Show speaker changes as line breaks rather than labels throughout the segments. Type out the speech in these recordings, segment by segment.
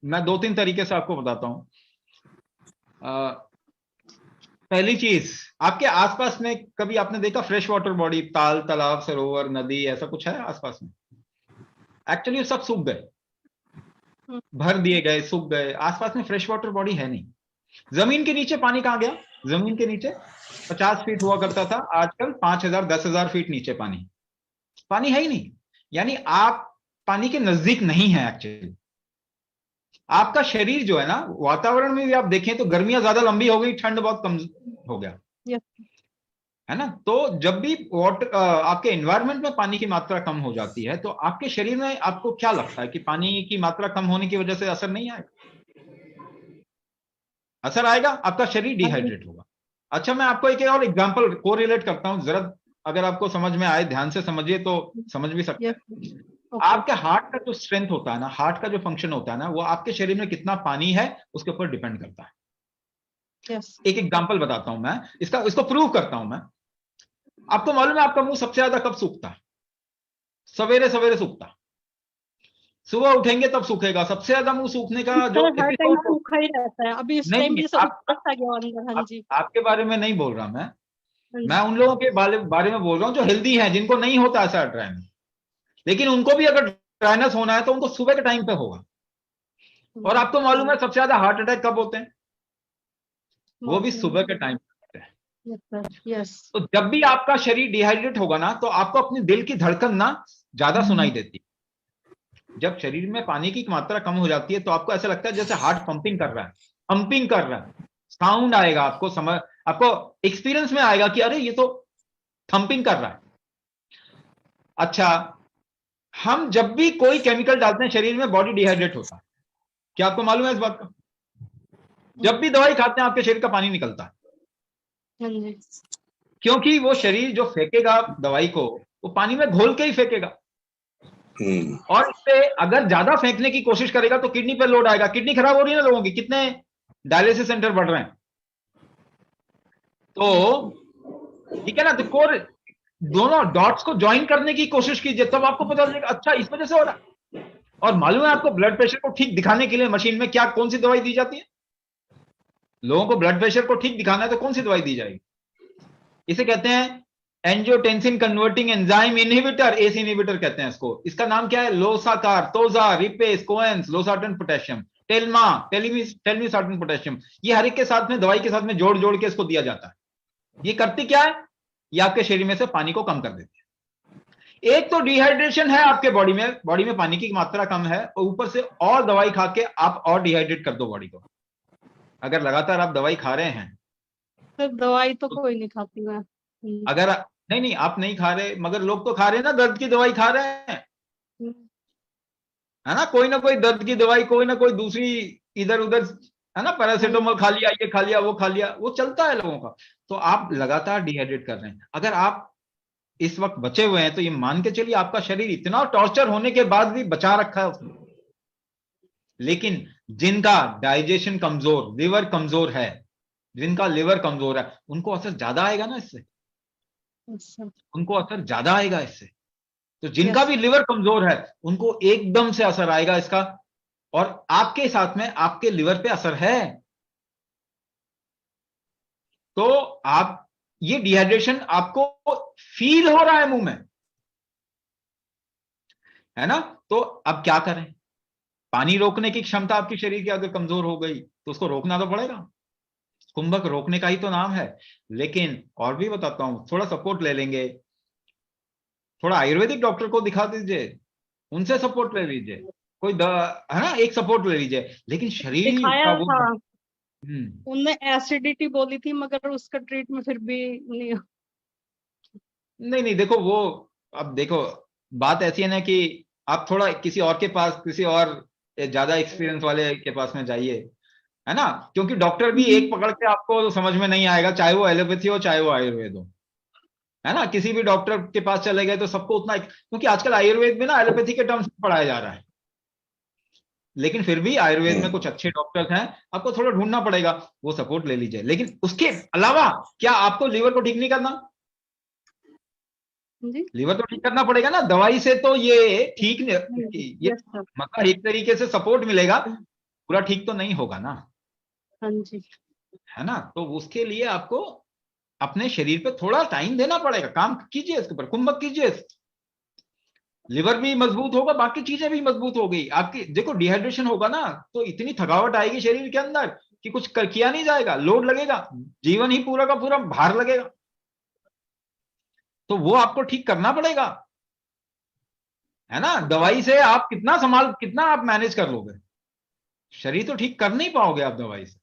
मैं 2-3 तरीके से आपको बताता हूं। पहली चीज, आपके आसपास में कभी आपने देखा फ्रेश वाटर बॉडी, ताल, तालाब, सरोवर, नदी, ऐसा कुछ है आसपास में? एक्चुअली वो सब सूख गए, भर दिए गए, सूख गए। आसपास में फ्रेश वाटर बॉडी है नहीं। जमीन के नीचे पानी कहां गया? जमीन के नीचे 50 फीट हुआ करता था, आजकल 5,000 10,000 फीट नीचे पानी। पानी है ही नहीं। यानी आप पानी के नजदीक नहीं है एक्चुअली। आपका शरीर जो है ना, वातावरण में भी आप देखें तो गर्मियां ज्यादा लंबी हो गई, ठंड बहुत कम हो गया, है ना। तो जब भी वाटर आपके एनवायरनमेंट में पानी की मात्रा कम हो जाती है, तो आपके शरीर में आपको क्या लगता है कि पानी की मात्रा कम होने की वजह से असर नहीं आएगा? असर आएगा, आपका शरीर डिहाइड्रेट होगा। अच्छा, मैं आपको एक और एग्जांपल को रिलेट करता हूं जरा, अगर आपको समझ में आए ध्यान से समझिए तो समझ भी सकते हैं। आपके हार्ट का जो स्ट्रेंथ होता है ना, हार्ट का जो फंक्शन होता है ना, वो आपके शरीर में कितना पानी है उसके ऊपर डिपेंड करता है। एक एग्जांपल बताता हूं मैं, इसको प्रूव करता हूं मैं। आपको मालूम है आपका मुंह सबसे ज्यादा कब सूखता है? सवेरे सवेरे सूखता है। सुबह उठेंगे तब सूखेगा। सबसे ज्यादा मुंह सूखने का जो
हर टाइम
एपिसोड,
सूखा ही रहता है। अभी इस टाइम
नहीं
भी सा गया अंदर। हाँ जी।
आपके बारे में नहीं बोल रहा मैं।
हाँ
मैं
जी।
उन लोगों के बारे में बोल रहा हूं जो हेल्दी हैं, जिनको नहीं होता ऐसा ड्राइनेस। लेकिन उनको भी अगर ड्राइनेस होना है तो उनको सुबह के टाइम पे होगा। और आपको मालूम है सबसे ज्यादा हार्ट अटैक कब होते हैं? वो भी सुबह के टाइम पे होते हैं।
यस।
तो जब भी आपका शरीर डिहाइड्रेट होगा ना, तो आपको अपने दिल की धड़कन ना ज्यादा सुनाई देती है। जब शरीर में पानी की मात्रा कम हो जाती है तो आपको ऐसा लगता है जैसे हार्ट पंपिंग कर रहा है, पंपिंग कर रहा है। साउंड आएगा आपको, समझ, आपको एक्सपीरियंस में आएगा कि अरे ये तो थंपिंग कर रहा है। अच्छा, हम जब भी कोई केमिकल डालते हैं शरीर में, बॉडी डिहाइड्रेट होता है। क्या आपको मालूम है इस बात का? जब भी दवाई खाते हैं आपके शरीर का पानी निकलता है, क्योंकि वो शरीर जो फेंकेगा दवाई को, वो पानी में घोल के ही फेंकेगा। और इसे अगर ज्यादा फेंकने की कोशिश करेगा तो किडनी पर लोड आएगा। किडनी खराब हो रही है ना लोगों की, कितने डायलिसिस सेंटर बढ़ रहे हैं। तो ठीक है ना, तो कोर दोनों डॉट्स को ज्वाइन करने की कोशिश कीजिए, तब आपको पता चलेगा अच्छा इस वजह से हो रहा है। और मालूम है आपको ब्लड प्रेशर को ठीक दिखाने के लिए मशीन में क्या कौन सी दवाई दी जाती है? लोगों को ब्लड प्रेशर को ठीक दिखाना है तो कौन सी दवाई दी जाएगी? इसे कहते हैं angiotensin converting enzyme inhibitor, ACE inhibitor कहते हैं इसको। इसका नाम क्या है? Losacar, Tozaar, Repace, Covance, losartan potassium, Telma, telmisartan potassium. ये हर एक के साथ में, दवाई के साथ में जोड़ जोड़ के इसको दिया जाता है। ये करती क्या है? ये आपके शरीर में से पानी को कम कर देती है। एक तो डिहाइड्रेशन है आपके बॉडी में पानी की मात्रा कम है, और ऊपर से और दवाई खा के आप और डिहाइड्रेट कर दो बॉडी को। अगर लगातार आप दवाई खा रहे हैं,
तो दवाई तो कोई नहीं खाती मैं।
अगर नहीं नहीं आप नहीं खा रहे, मगर लोग तो खा रहे हैं ना, दर्द की दवाई खा रहे हैं, है ना कोई दर्द की दवाई, कोई ना कोई दूसरी इधर उधर, है ना, पैरासिटामोल खा लिया, ये खा लिया, वो खा लिया, वो चलता है लोगों का। तो आप लगातार डिहाइड्रेट कर रहे हैं। अगर आप इस वक्त बचे हुए हैं तो ये मान के चलिए आपका शरीर इतना टॉर्चर होने के बाद भी बचा रखा है उसने। लेकिन जिनका डाइजेशन कमजोर, लिवर कमजोर है, जिनका लिवर कमजोर है, उनको असर ज्यादा आएगा ना इससे, उनको असर ज्यादा आएगा इससे। तो जिनका भी लिवर कमजोर है उनको एकदम से असर आएगा इसका। और आपके साथ में आपके लिवर पे असर है। तो आप, ये डिहाइड्रेशन आपको फील हो रहा है मुंह में, है ना। तो अब क्या करें? पानी रोकने की क्षमता आपकी शरीर की अगर कमजोर हो गई तो उसको रोकना तो पड़ेगा। कुंभक रोकने का ही तो नाम है। लेकिन और भी बताता हूं, थोड़ा सपोर्ट ले लेंगे, थोड़ा आयुर्वेदिक डॉक्टर को दिखा दीजिए, उनसे सपोर्ट ले लीजिए, कोई है ना, एक सपोर्ट ले लीजिए। लेकिन शरीर
दिखाया
का वो,
था, उनने एसिडिटी बोली थी, मगर उसका ट्रीटमेंट फिर भी नहीं।
नहीं नहीं देखो वो, अब देखो बात ऐसी है ना कि आप थोड़ा किसी और के पास, किसी और ज्यादा एक्सपीरियंस वाले के पास में जाइए, है ना। क्योंकि डॉक्टर भी एक पकड़ के आपको तो समझ में नहीं आएगा, चाहे वो एलोपैथी हो चाहे वो आयुर्वेद हो, है ना। किसी भी डॉक्टर के पास चले गए तो सबको उतना, क्योंकि आजकल आयुर्वेद में ना एलोपैथी के टर्म्स पढ़ाया जा रहा है। लेकिन फिर भी आयुर्वेद में कुछ अच्छे डॉक्टर्स हैं, आपको थोड़ा ढूंढना पड़ेगा, वो सपोर्ट ले लीजिए। लेकिन उसके अलावा क्या आपको लीवर को ठीक नहीं करना? लीवर तो ठीक करना पड़ेगा ना, दवाई से तो ये ठीक नहीं, ये मतलब एक तरीके से सपोर्ट मिलेगा। पूरा ठीक तो नहीं होगा ना,
हाँ जी,
है ना। तो उसके लिए आपको अपने शरीर पे थोड़ा टाइम देना पड़ेगा, काम कीजिए इसके ऊपर, कुंभक कीजिए। लिवर भी मजबूत होगा, बाकी चीजें भी मजबूत हो गई आपकी। देखो डिहाइड्रेशन होगा ना तो इतनी थकावट आएगी शरीर के अंदर कि कुछ किया नहीं जाएगा, लोड लगेगा, जीवन ही पूरा का पूरा भार लगेगा। तो वो आपको ठीक करना पड़ेगा, है ना। दवाई से आप कितना आप मैनेज कर लोगे, शरीर तो ठीक कर नहीं पाओगे आप दवाई से।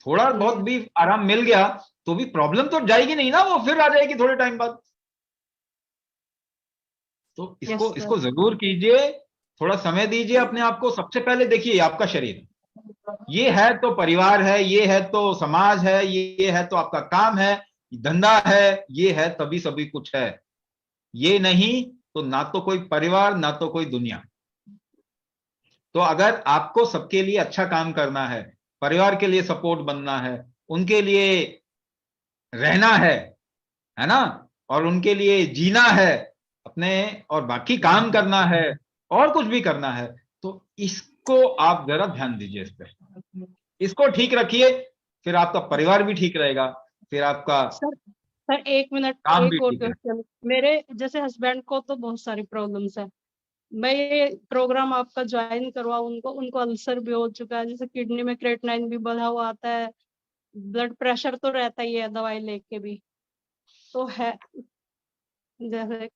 थोड़ा बहुत भी आराम मिल गया तो भी प्रॉब्लम तो जाएगी नहीं ना, वो फिर आ जाएगी थोड़े टाइम बाद। तो इसको
यस
इसको जरूर कीजिए, थोड़ा समय दीजिए अपने आप को। सबसे पहले देखिए आपका शरीर, ये है तो परिवार है, ये है तो समाज है, ये है तो आपका काम है, धंधा है, ये है तभी सभी कुछ है। ये नहीं तो ना तो कोई परिवार ना तो कोई दुनिया। तो अगर आपको सबके लिए अच्छा काम करना है, परिवार के लिए सपोर्ट बनना है, उनके लिए रहना है ना, और उनके लिए जीना है अपने, और बाकी काम करना है और कुछ भी करना है, तो इसको आप जरा ध्यान दीजिए इस पे, इसको ठीक रखिए, फिर आपका परिवार भी ठीक रहेगा, फिर आपका
सर। सर 1 मिनट,
काम भी
एक और
ठीक रहेगा।
क्वेश्चन। मेरे जैसे हस्बैंड को तो बहुत सारी प्रॉब्लम्स है। मैं ये प्रोग्राम आपका ज्वाइन करवा, उनको उनको अल्सर भी हो चुका है, जैसे किडनी में क्रेटनाइन भी बढ़ा हुआ आता है, ब्लड प्रेशर तो रहता ही है दवाई लेके भी, तो है जैसे।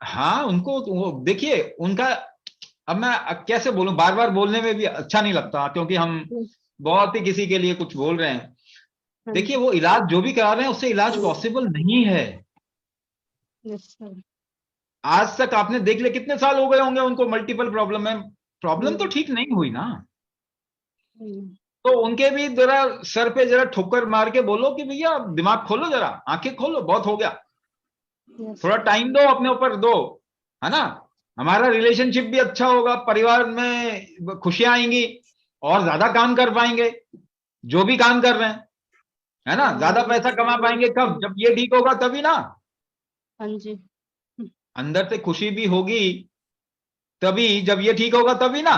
हाँ उनको तो वो देखिए उनका, अब मैं कैसे बोलूं, बार बार बोलने में भी अच्छा नहीं लगता क्योंकि हम बहुत ही किसी के लिए कुछ बोल रहे हैं। देखिए वो इलाज जो भी करा रहे हैं उससे इलाज पॉसिबल नहीं है।
Yes sir.
आज तक आपने देख लिया कितने साल हो गए होंगे उनको मल्टीपल प्रॉब्लम है, प्रॉब्लम तो ठीक नहीं हुई ना। तो उनके भी जरा सर पे जरा ठोकर मार के बोलो कि भैया दिमाग खोलो, जरा आंखें खोलो, बहुत हो गया, थोड़ा टाइम दो अपने ऊपर दो, है ना। हमारा रिलेशनशिप भी अच्छा होगा, परिवार में खुशियां आएंगी, और ज्यादा काम कर पाएंगे जो भी काम कर रहे हैं, है ना। ज्यादा पैसा कमा पाएंगे कब, जब ये ठीक होगा तभी ना।
हाँ जी।
अंदर से खुशी भी होगी तभी, जब ये ठीक होगा तभी ना।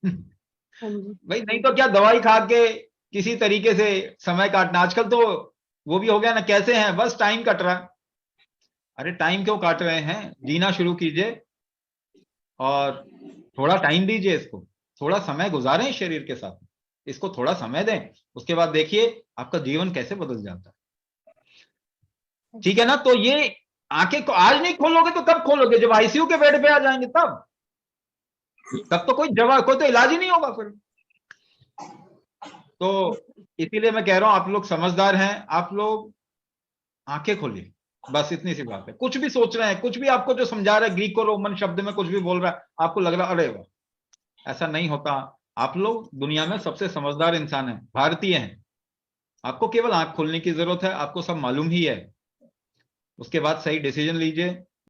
हाँ जी।
भाई नहीं तो क्या दवाई खा के किसी तरीके से समय काटना, आजकल तो वो भी हो गया ना, कैसे हैं बस टाइम कट रहा है। अरे टाइम क्यों काट रहे हैं, जीना शुरू कीजिए और थोड़ा टाइम दीजिए इसको, थोड़ा समय गुजारें शरीर के साथ, इसको थोड़ा समय दें, उसके बाद देखिए आपका जीवन कैसे बदल जाता है। ठीक है ना। तो ये आंखें को आज नहीं खोलोगे तो कब खोलोगे, जब आईसीयू के बेड पे आ जाएंगे तब तो कोई दवा, कोई तो इलाज ही नहीं होगा फिर। तो इसीलिए मैं कह रहा हूं आप लोग समझदार हैं, आप लोग आंखें खोलिए, बस इतनी सी बात है। कुछ भी सोच रहे हैं, कुछ भी आपको जो समझा रहा है ग्रीको रोमन शब्द में कुछ भी बोल रहा है, आपको लग रहा है अरे वाह, ऐसा नहीं होता। आप लोग दुनिया में सबसे समझदार इंसान हैं, भारतीय हैं, आपको केवल आंख खोलने की जरूरत है, आपको सब मालूम ही है। उसके बाद सही डिसीजन लीजिए,